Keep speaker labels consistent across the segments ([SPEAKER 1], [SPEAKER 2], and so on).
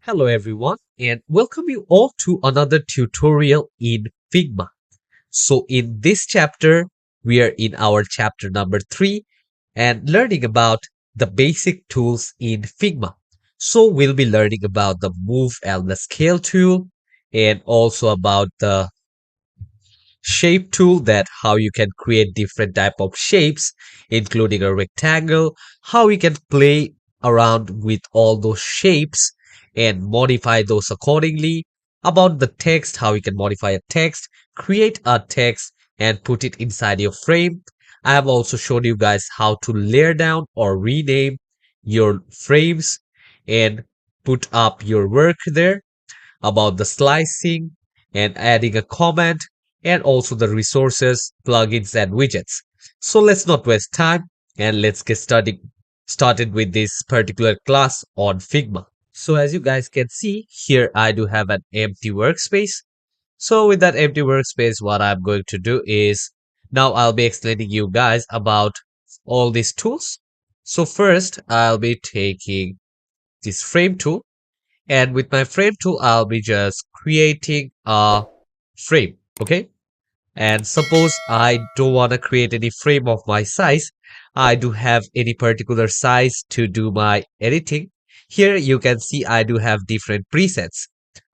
[SPEAKER 1] Hello everyone and welcome you all to another tutorial in Figma. So in this chapter, we are in our chapter number 3 and learning about the basic tools in Figma. So we'll be learning about the move and the scale tool and also about the shape tool, that how you can create different type of shapes including a rectangle, how you can play around with all those shapes and modify those accordingly, about the text, how you can modify a text, create a text and put it inside your frame. I have also shown you guys how to layer down or rename your frames and put up your work there, about the slicing and adding a comment, and also the resources, plugins, and widgets. So let's not waste time and let's get started with this particular class on Figma. So as you guys can see here, I do have an empty workspace. So with that empty workspace, what I'm going to do is now I'll be explaining you guys about all these tools. So first I'll be taking this frame tool, and with my frame tool, I'll be just creating a frame. Okay. And suppose I don't want to create any frame of my size. I do have any particular size to do my editing. Here you can see I do have different presets.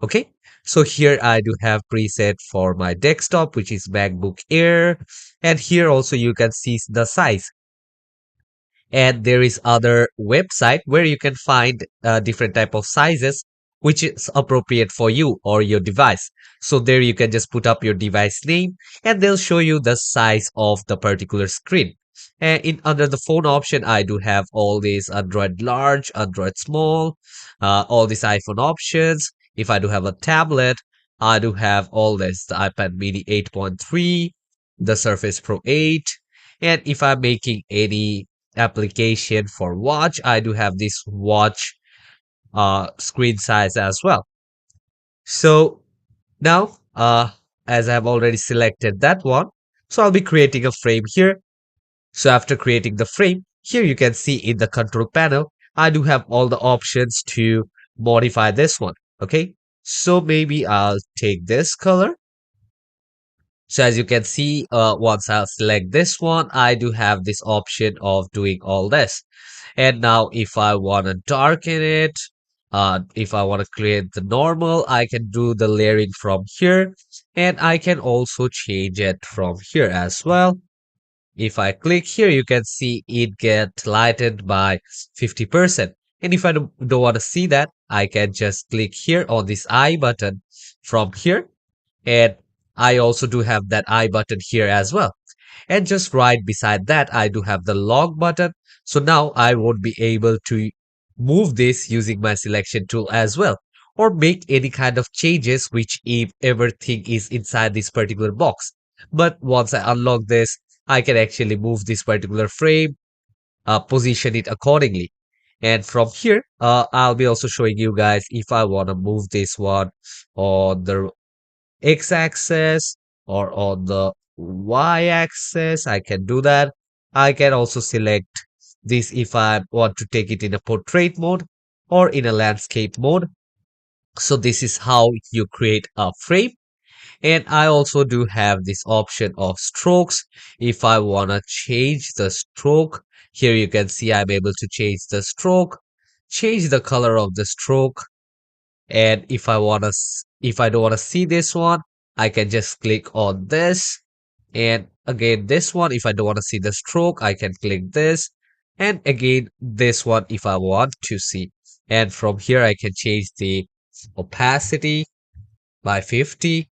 [SPEAKER 1] Okay. So here I do have preset for my desktop, which is MacBook Air. And here also you can see the size, and there is other website where you can find different type of sizes which is appropriate for you or your device. So there you can just put up your device name and they'll show you the size of the particular screen. And in under the phone option, I do have all these Android large, Android small, all these iPhone options. If I do have a tablet, I do have all this, the iPad mini 8.3, the Surface Pro 8. And if I'm making any application for watch, I do have this watch screen size as well. So now as I've already selected that one, so I'll be creating a frame here. So after creating the frame, here you can see in the control panel, I do have all the options to modify this one. Okay, so maybe I'll take this color. So as you can see, once I'll select this one, I do have this option of doing all this. And now if I want to darken it, if I want to create the normal, I can do the layering from here. And I can also change it from here as well. If I click here, you can see it get lightened by 50%. And if I don't want to see that, I can just click here on this I button from here, and I also do have that I button here as well. And just right beside that, I do have the log button. So now I won't be able to move this using my selection tool as well, or make any kind of changes which if everything is inside this particular box. But once I unlock this, I can actually move this particular frame, position it accordingly. And from here, I'll be also showing you guys if I want to move this one on the x-axis or on the y-axis, I can do that. I can also select this if I want to take it in a portrait mode or in a landscape mode. So this is how you create a frame. And I also do have this option of strokes. If I want to change the stroke, here you can see I'm able to change the stroke, change the color of the stroke. And if I don't want to see this one, I can just click on this. And again, this one, if I don't want to see the stroke, I can click this. And again, this one, if I want to see. And from here, I can change the opacity by 50.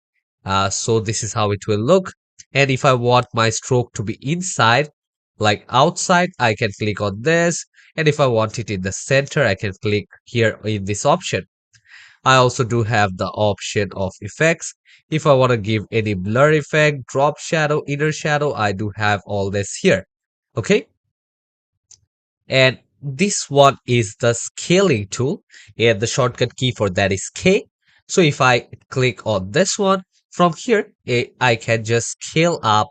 [SPEAKER 1] So this is how it will look. And if I want my stroke to be inside, like outside, I can click on this. And if I want it in the center, I can click here in this option. I also do have the option of effects. If I want to give any blur effect, drop shadow, inner shadow, I do have all this here. Okay. And this one is the scaling tool, and the shortcut key for that is K. So if I click on this one from here, I can just scale up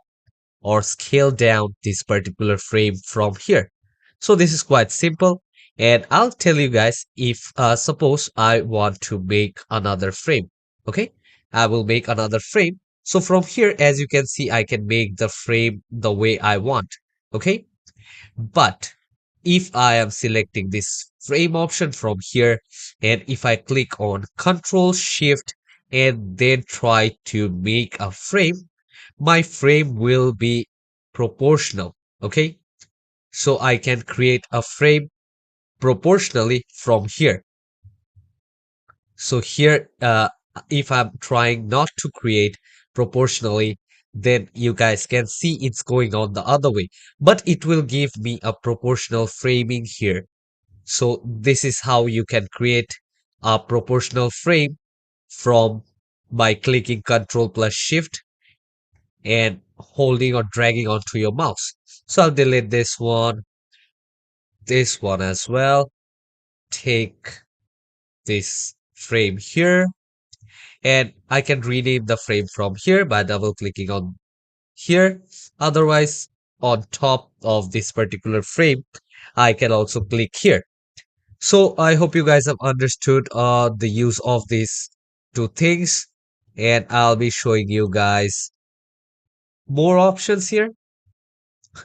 [SPEAKER 1] or scale down this particular frame from here. So this is quite simple. And I'll tell you guys if suppose I want to make another frame. Okay, I will make another frame. So from here, as you can see, I can make the frame the way I want. Okay, but if I am selecting this frame option from here, and if I click on Control Shift and then try to make a frame, my frame will be proportional. Okay, so I can create a frame proportionally from here. So here, if I'm trying not to create proportionally, then you guys can see it's going on the other way, but it will give me a proportional framing here. So this is how you can create a proportional frame from by clicking Control plus Shift and holding or dragging onto your mouse. So I'll delete this one as well. Take this frame here, and I can rename the frame from here by double clicking on here. Otherwise, on top of this particular frame, I can also click here. So I hope you guys have understood the use of these two things, and I'll be showing you guys more options here.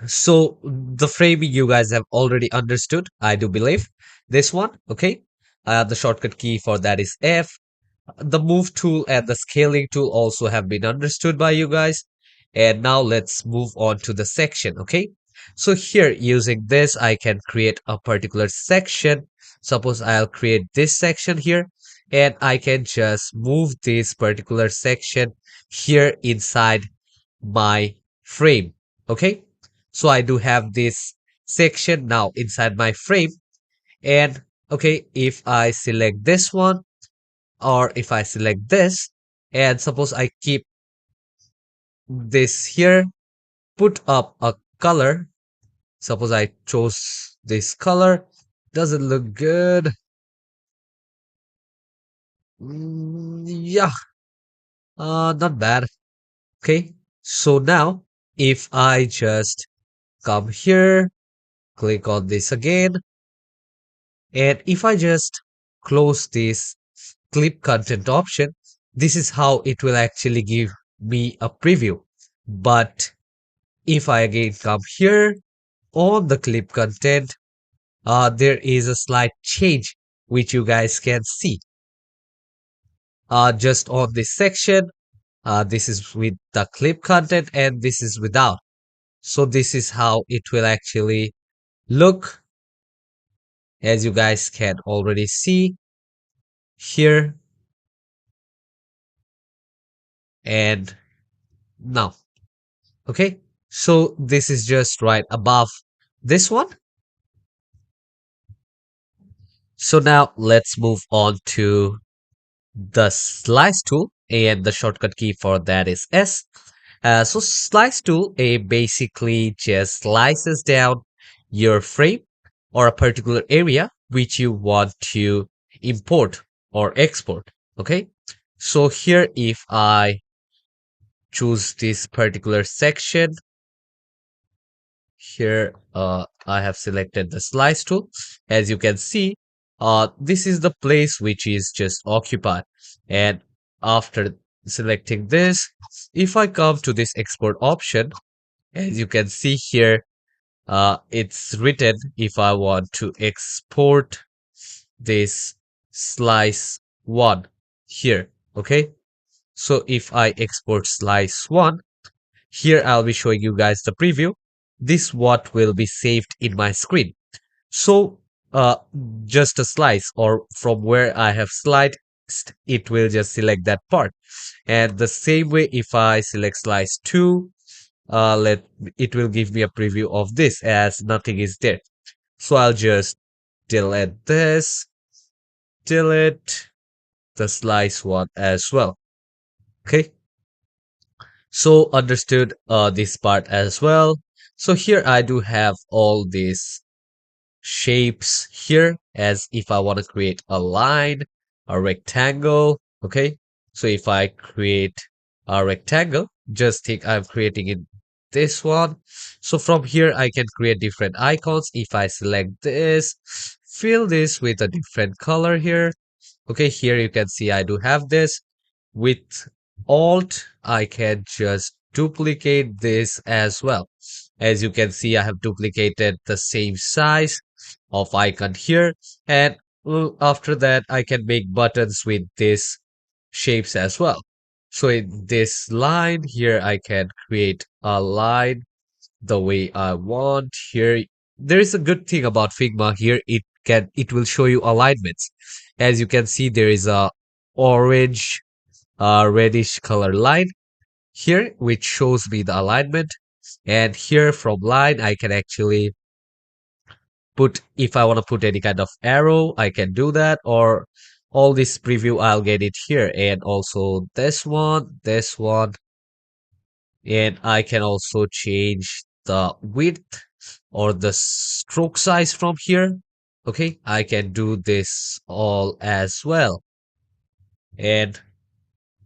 [SPEAKER 1] So the framing you guys have already understood, I do believe. This one, okay? The shortcut key for that is F. The move tool and the scaling tool also have been understood by you guys. And now let's move on to the section, okay? So here using this, I can create a particular section. Suppose I'll create this section here, and I can just move this particular section here inside my frame, okay? So I do have this section now inside my frame. And okay, if I select this one, or if I select this, and suppose I keep this here, put up a color. Suppose I chose this color. Does it look good? Yeah, not bad. Okay, so now if I just come here, click on this again, and if I just close this clip content option, this is how it will actually give me a preview. But if I again come here on the clip content, there is a slight change which you guys can see. Just on this section, this is with the clip content and this is without. So this is how it will actually look, as you guys can already see here and now. Okay, so this is just right above this one. So now let's move on to the slice tool, and the shortcut key for that is S. So slice tool basically just slices down your frame or a particular area which you want to import or export. Okay, so here if I choose this particular section, here I have selected the slice tool. As you can see, this is the place which is just occupied. And after selecting this, if I come to this export option, as you can see here, it's written if I want to export this slice 1 here. Okay, so if I export slice 1, here I'll be showing you guys the preview. This what will be saved in my screen. So uh, just a slice, or from where I have sliced, it will just select that part. And the same way if I select slice 2, let it will give me a preview of this as nothing is there. So I'll just delete this, delete the slice one as well. Okay, so understood this part as well. So here I do have all these shapes here, as if I want to create a line, a rectangle. Okay, so if I create a rectangle, just think I'm creating in this one. So from here I can create different icons. If I select this, fill this with a different color here. Okay, here you can see I do have this. With Alt, I can just duplicate this as well. As you can see, I have duplicated the same size of icon here. And after that, I can make buttons with these shapes as well. So in this line here, I can create a line the way I want. Here, there is a good thing about Figma here. It will show you alignments. As you can see, there is a orange, reddish color line here, which shows me the alignment. And here from line, I can actually put, if I want to put any kind of arrow, I can do that. Or all this preview, I'll get it here. And also this one, and I can also change the width or the stroke size from here. Okay, I can do this all as well. And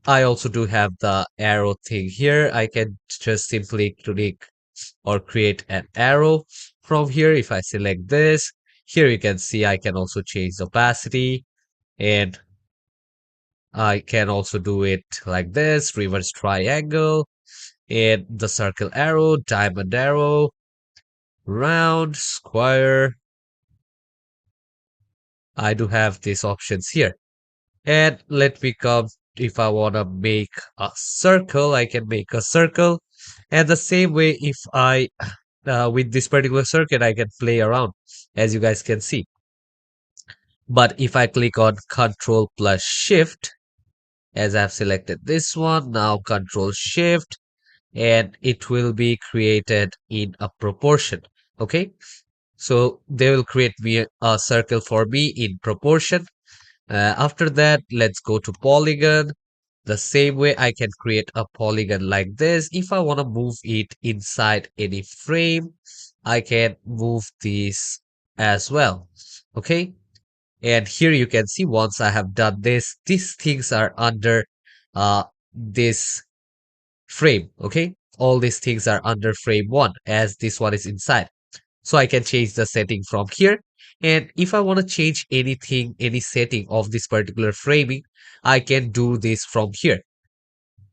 [SPEAKER 1] I also do have the arrow thing here. I can just simply click or create an arrow from here. If I select this, here you can see I can also change the opacity, and I can also do it like this, reverse triangle, and the circle arrow, diamond arrow, round, square. I do have these options here. And let me come, if I want to make a circle, I can make a circle. And the same way, if I, with this particular circuit, I can play around, as you guys can see. But if I click on Control plus Shift, as I've selected this one, now Control Shift, and it will be created in a proportion. Okay, so they will create me a circle for me in proportion. After that, let's go to polygon. The same way I can create a polygon like this. If I want to move it inside any frame, I can move these as well. Okay, and here you can see once I have done this, these things are under this frame. Okay, all these things are under frame 1 as this one is inside. So I can change the setting from here. And if I want to change anything, any setting of this particular framing, I can do this from here.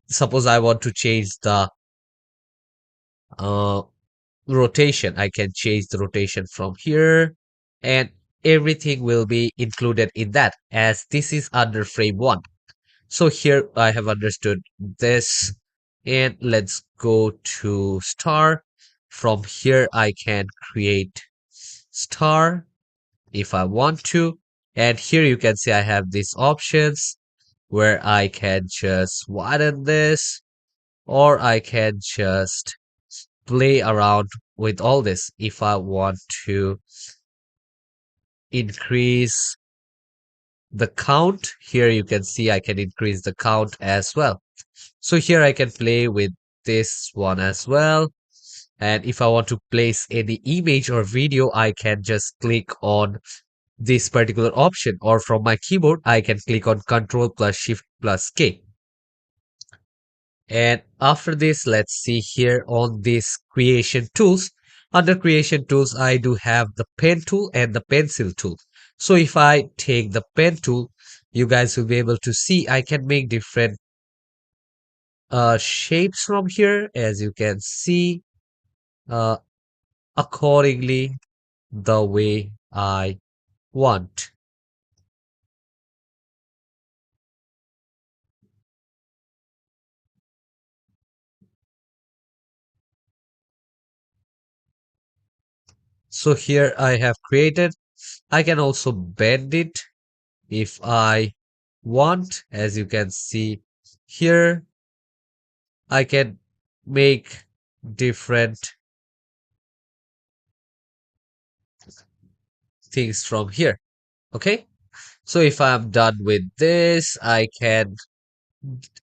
[SPEAKER 1] Suppose I want to change the uh, rotation. I can change the rotation from here, and everything will be included in that as this is under frame 1. So here I have understood this, and let's go to star. From here I can create star if I want to. And here you can see I have these options where I can just widen this, or I can just play around with all this. If I want to increase the count, here you can see I can increase the count as well. So here I can play with this one as well. And if I want to place any image or video, I can just click on this particular option, or from my keyboard I can click on Control plus Shift plus K. And after this, let's see here on this creation tools. Under creation tools, I do have the pen tool and the pencil tool. So if I take the pen tool, you guys will be able to see I can make different shapes from here, as you can see, uh, accordingly the way I want. So here I have created. I can also bend it if I want. As you can see here, I can make different things from here. Okay, so if I'm done with this, I can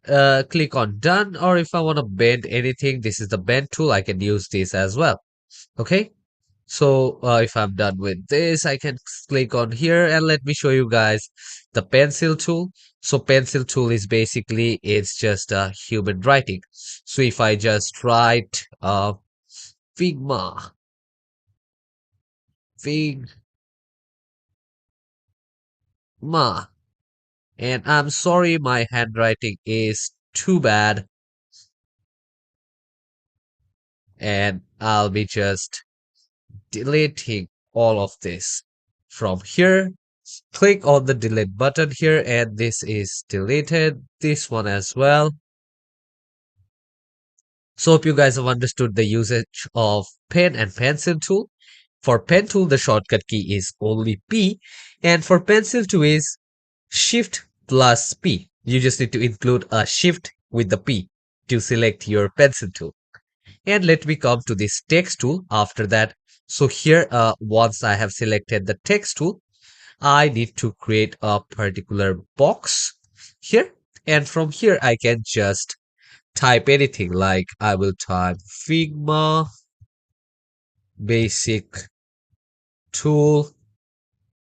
[SPEAKER 1] click on done, or if I want to bend anything, this is the bend tool, I can use this as well. Okay, so if I'm done with this, I can click on here, and let me show you guys the pencil tool. So pencil tool is basically, it's just a human writing. So if I just write Figma, Fig, Ma. And I'm sorry my handwriting is too bad, and I'll be just deleting all of this. From here, click on the delete button here, and this is deleted. This one as well. So hope you guys have understood the usage of pen and pencil tool. For pen tool, the shortcut key is only P, and for pencil tool is Shift plus P. You just need to include a shift with the P to select your pencil tool. And let me come to this text tool after that. So here, once I have selected the text tool, I need to create a particular box here. And from here, I can just type anything, like I will type Figma basic tool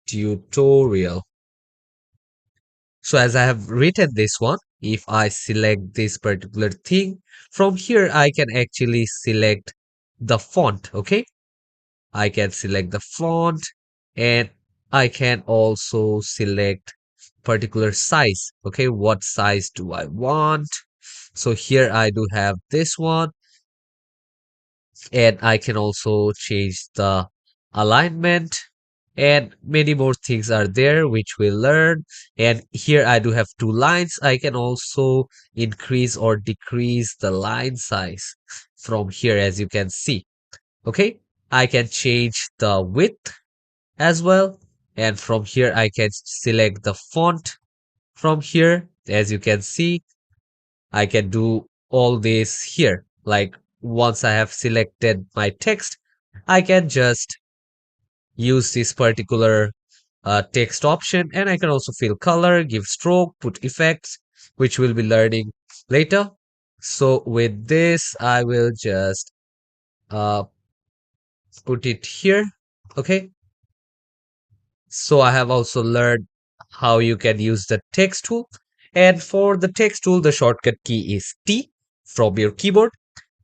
[SPEAKER 1] tutorial. So as I have written this one, if I select this particular thing, from here I can actually select the font, okay? I can select the font, and I can also select particular size, okay? What size do I want? So here I do have this one, and I can also change the alignment, and many more things are there which we'll learn. And here I do have two lines. I can also increase or decrease the line size from here, as you can see. Okay, I can change the width as well, and from here I can select the font. From here, as you can see, I can do all this here. Like, once I have selected my text, I can just use this particular text option, and I can also fill color, give stroke, put effects, which we'll be learning later. So with this, I will just uh, put it here. Okay. So I have also learned how you can use the text tool. And for the text tool, the shortcut key is T from your keyboard.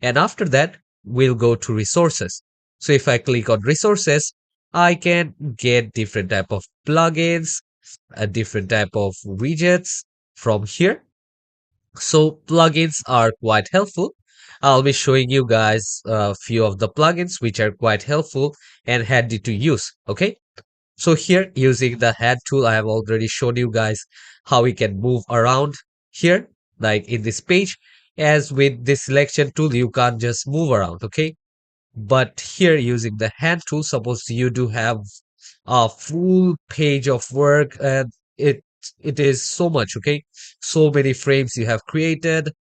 [SPEAKER 1] And after that, we'll go to resources. So if I click on resources, I can get different type of plugins, a different type of widgets from here. So plugins are quite helpful. I'll be showing you guys a few of the plugins which are quite helpful and handy to use. Okay. So here, using the hand tool, I have already shown you guys how we can move around here, like in this page. As with this selection tool, you can't just move around, okay? But here, using the hand tool, suppose you do have a full page of work, and it is so much, okay? So many frames you have created,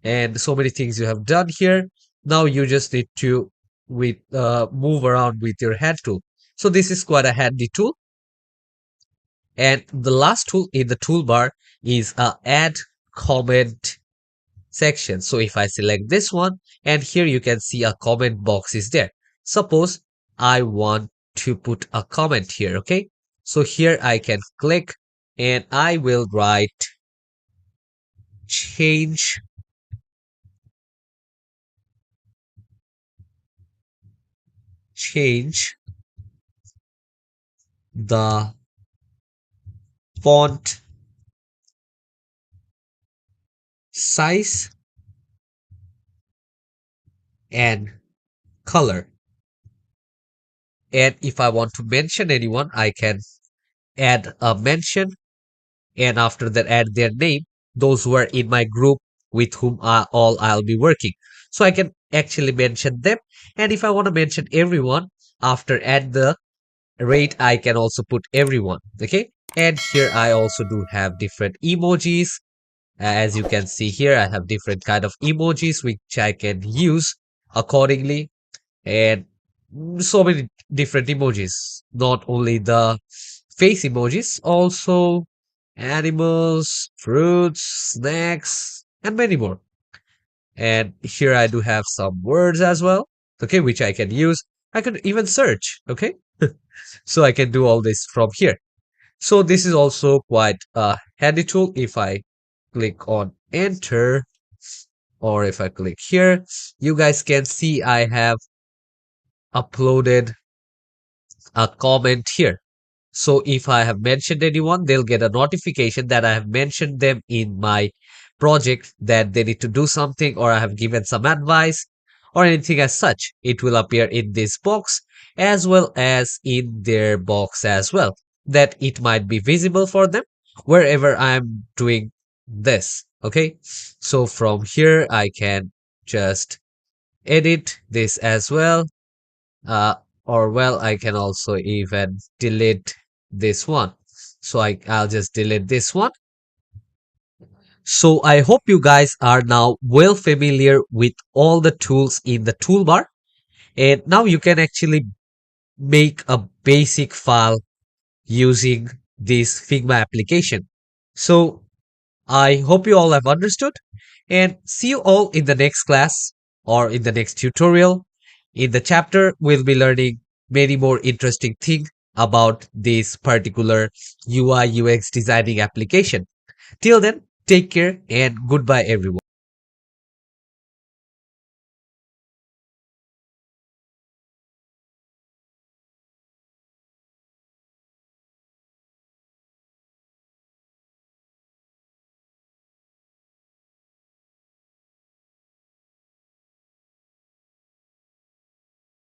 [SPEAKER 1] and so many things you have done here. Now you just need to move around with your hand tool. So this is quite a handy tool. And the last tool in the toolbar is a add comment section. So if I select this one, and here you can see a comment box is there. Suppose I want to put a comment here, okay? So here I can click, and I will write change change the font size and color. And if I want to mention anyone, I can add a mention, and after that add their name, those who are in my group with whom I'll be working. So I can actually mention them. And if I want to mention everyone, after add the rate, I can also put everyone. Okay. And here I also do have different emojis. As you can see here, I have different kind of emojis which I can use accordingly. And so many different emojis, not only the face emojis, also animals, fruits, snacks, and many more. And here I do have some words as well, okay, which I can use. I can even search, okay? So I can do all this from here. So this is also quite a handy tool. If I click on enter, or if I click here, you guys can see I have uploaded a comment here. So if I have mentioned anyone, they'll get a notification that I have mentioned them in my project that they need to do something or I have given some advice or anything as such. It will appear in this box as well as in their box as well, that it might be visible for them wherever I'm doing this. Okay. So from here, I can just edit this as well. Uh, or well, I can also even delete this one. So I'll just delete this one. So I hope you guys are now well familiar with all the tools in the toolbar. And now you can actually make a basic file using this Figma application. So I hope you all have understood and see you all in the next class or in the next tutorial. In the chapter, we'll be learning many more interesting things about this particular UI UX designing application. Till then, take care and goodbye everyone.